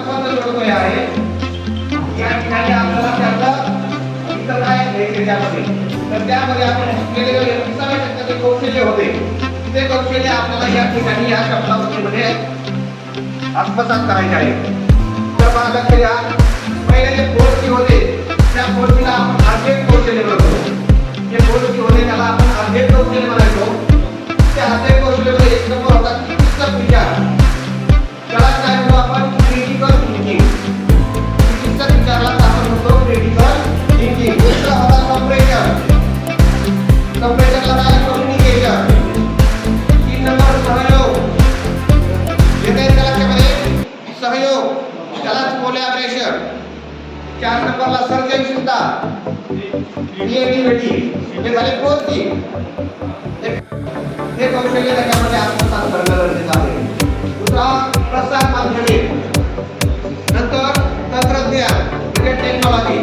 महत्त्वाचा विषय आहे या ठिकाणी आपल्याला त्याचं इतर काय घ्यायचे त्यामध्ये तर त्यामध्ये आपण शिकलेले 20% कौशल्य होते ते कौशल्य आपल्याला या ठिकाणी या शब्दावलीमध्ये आत्मसात करायचे आहे। तर मला लक्ष द्या पहिले जे गोष्टी होते त्या गोष्टीला आपण अर्धे कौशल्य म्हणतो जे गोष्टी होते त्याला आपण अर्धे कौशल्य म्हणायचो ते अर्धे कौशल्य एक नंबर होता चिकित्सक विचार त्याला काय म्हणतो आपण क्रिटिकल थिंकिंग चिकित्सक विचाराला आपण म्हणतो क्रिटिकल थिंकिंग दुसरा होता कंप्रेशनला काय कम्युनिकेशन 3 नंबर सहयोग येते त्याच्यामध्ये सहयोग त्यालाच कोलॅबोरेशन 4 नंबरला सर्जनशीलता क्रिएटिव्हिटी हे झाले गोष्टी हे कौशल्य त्याच्यामध्ये आत्मसात करणं गरजेचं आहे। दुसरा प्रसार माध्यमे नंतर तंत्रज्ञान म्हणजे टेक्नॉलॉजी